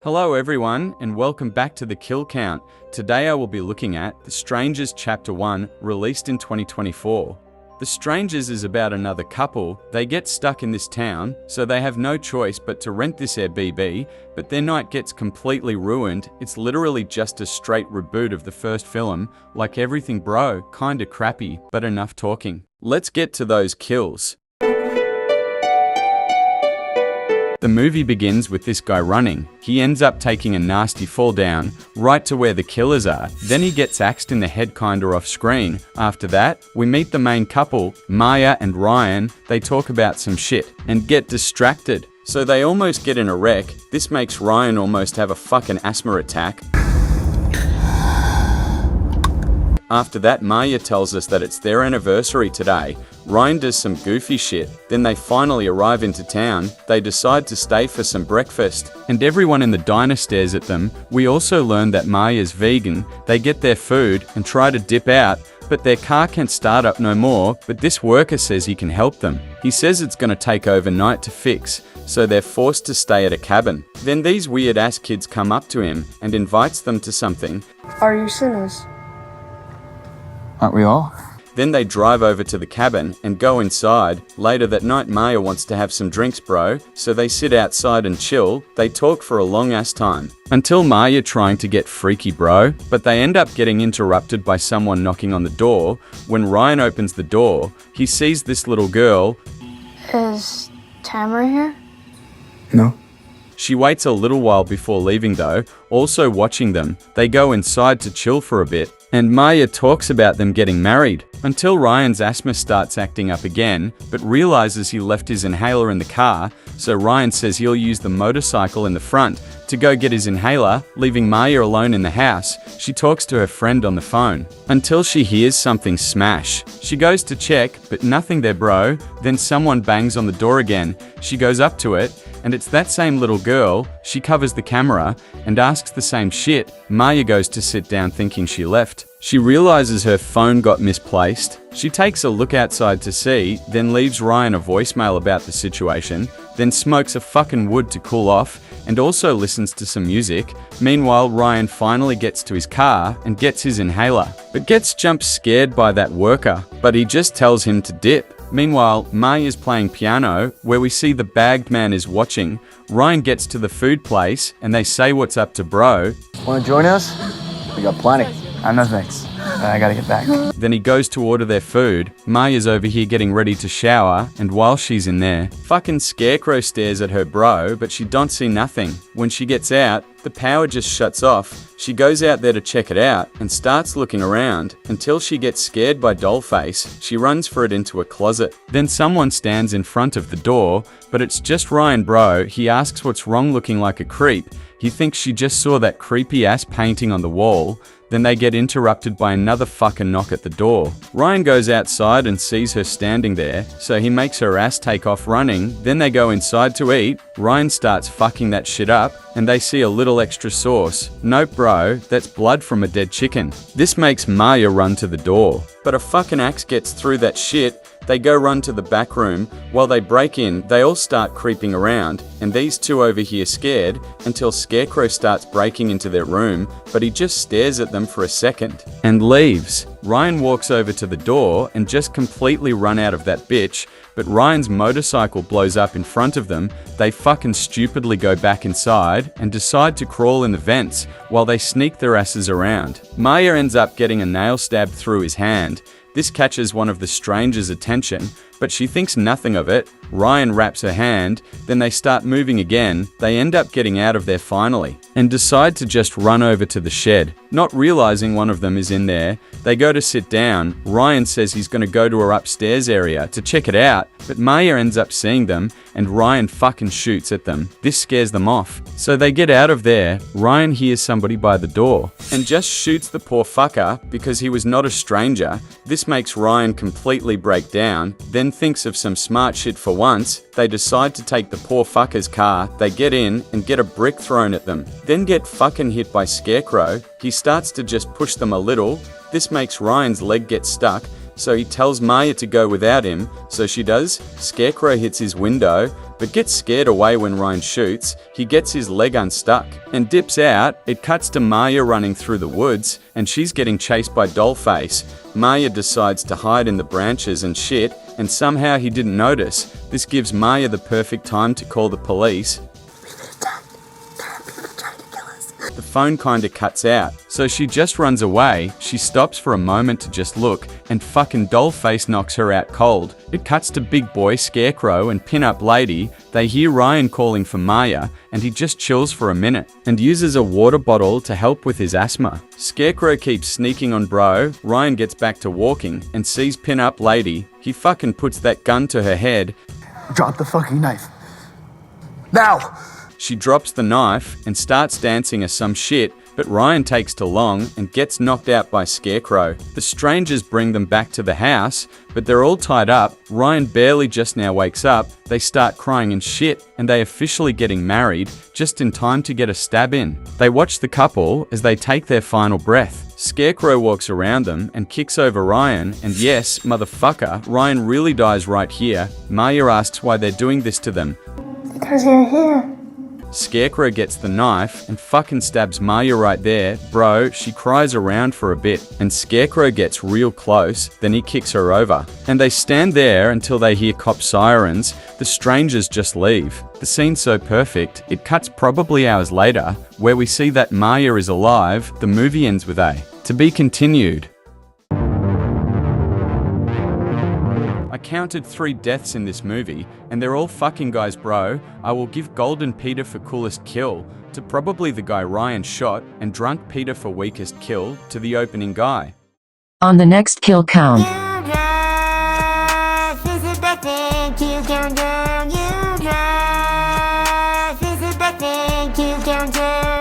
Hello everyone, and welcome back to The Kill Count. Today I will be looking at The Strangers Chapter 1, released in 2024. The Strangers is about another couple. They get stuck in this town, so they have no choice but to rent this Airbnb, but their night gets completely ruined. It's literally just a straight reboot of the first film. Like everything bro, kinda crappy, but enough talking. Let's get to those kills. The movie begins with this guy running. He ends up taking a nasty fall down, right to where the killers are. Then he gets axed in the head kinda off screen. After that, we meet the main couple, Maya and Ryan. They talk about some shit and get distracted. So they almost get in a wreck. This makes Ryan almost have a fucking asthma attack. After that, Maya tells us that it's their anniversary today. Ryan does some goofy shit. Then they finally arrive into town. They decide to stay for some breakfast, and everyone in the diner stares at them. We also learn that Maya's vegan. They get their food and try to dip out, but their car can't start up no more. But this worker says he can help them. He says it's gonna take overnight to fix, so they're forced to stay at a cabin. Then these weird ass kids come up to him and invites them to something. Are you sinners? Aren't we all? Then they drive over to the cabin and go inside. Later that night, Maya wants to have some drinks, bro, so they sit outside and chill. They talk for a long ass time, until Maya trying to get freaky, bro, but they end up getting interrupted by someone knocking on the door. When Ryan opens the door, he sees this little girl. Is Tamara here? No. She waits a little while before leaving though, also watching them. They go inside to chill for a bit, and Maya talks about them getting married, until Ryan's asthma starts acting up again, but realizes he left his inhaler in the car, so Ryan says he'll use the motorcycle in the front to go get his inhaler, leaving Maya alone in the house. She talks to her friend on the phone, until she hears something smash. She goes to check, but nothing there, bro. Then someone bangs on the door again. She goes up to it, and it's that same little girl. She covers the camera and asks the same shit. Maya goes to sit down thinking she left. She realizes her phone got misplaced. She takes a look outside to see, then leaves Ryan a voicemail about the situation, then smokes a fucking wood to cool off, and also listens to some music. Meanwhile, Ryan finally gets to his car and gets his inhaler, but gets jump scared by that worker, but he just tells him to dip. Meanwhile, Maya is playing piano, where we see the bagged man is watching. Ryan gets to the food place, and they say what's up to bro. Wanna join us? We got plenty. No thanks. I gotta get back. Then he goes to order their food. Maya's over here getting ready to shower, and while she's in there, fucking Scarecrow stares at her bro, but she don't see nothing. When she gets out, the power just shuts off. She goes out there to check it out and starts looking around until she gets scared by Dollface. She runs for it into a closet. Then someone stands in front of the door, but it's just Ryan, bro. He asks what's wrong looking like a creep. He thinks she just saw that creepy ass painting on the wall. Then they get interrupted by another fucking knock at the door. Ryan goes outside and sees her standing there, so he makes her ass take off running. Then they go inside to eat. Ryan starts fucking that shit up, and they see a little extra sauce. Nope bro, that's blood from a dead chicken. This makes Maya run to the door, but a fucking axe gets through that shit. They go run to the back room. While they break in, they all start creeping around, and these two over here scared, until Scarecrow starts breaking into their room, but he just stares at them for a second and leaves. Ryan walks over to the door and just completely run out of that bitch, but Ryan's motorcycle blows up in front of them. They fucking stupidly go back inside and decide to crawl in the vents while they sneak their asses around. Maya ends up getting a nail stabbed through his hand. This catches one of the strangers' attention, but she thinks nothing of it. Ryan wraps her hand, then they start moving again. They end up getting out of there finally, and decide to just run over to the shed. Not realizing one of them is in there, they go to sit down. Ryan says he's gonna go to her upstairs area to check it out, but Maya ends up seeing them, and Ryan fucking shoots at them. This scares them off. So they get out of there. Ryan hears somebody by the door, and just shoots the poor fucker because he was not a stranger. This makes Ryan completely break down, then thinks of some smart shit for once. They decide to take the poor fucker's car. They get in and get a brick thrown at them, then get fucking hit by Scarecrow. He starts to just push them a little. This makes Ryan's leg get stuck, so he tells Maya to go without him, so she does. Scarecrow hits his window, but gets scared away when Ryan shoots. He gets his leg unstuck and dips out. It cuts to Maya running through the woods, and she's getting chased by Dollface. Maya decides to hide in the branches and shit, and somehow he didn't notice. This gives Maya the perfect time to call the police. The phone kinda cuts out, so she just runs away. She stops for a moment to just look, and fucking Dollface knocks her out cold. It cuts to Big Boy, Scarecrow, and Pin-Up Lady. They hear Ryan calling for Maya, and he just chills for a minute, and uses a water bottle to help with his asthma. Scarecrow keeps sneaking on bro. Ryan gets back to walking, and sees Pin-Up Lady. He fucking puts that gun to her head. Drop the fucking knife. Now! She drops the knife and starts dancing or some shit, but Ryan takes too long and gets knocked out by Scarecrow. The strangers bring them back to the house, but they're all tied up. Ryan barely just now wakes up. They start crying and shit, and they officially getting married, just in time to get a stab in. They watch the couple as they take their final breath. Scarecrow walks around them and kicks over Ryan, and yes, motherfucker, Ryan really dies right here. Maya asks why they're doing this to them. Because you're here. Scarecrow gets the knife and fucking stabs Maya right there. Bro, she cries around for a bit, and Scarecrow gets real close, then he kicks her over. And they stand there until they hear cop sirens. The strangers just leave. The scene's so perfect, it cuts probably hours later, where we see that Maya is alive. The movie ends with a "to be continued." I counted 3 deaths in this movie, and they're all fucking guys, bro. I will give Golden Peter for coolest kill to probably the guy Ryan shot, and Drunk Peter for weakest kill to the opening guy. On the next kill count. You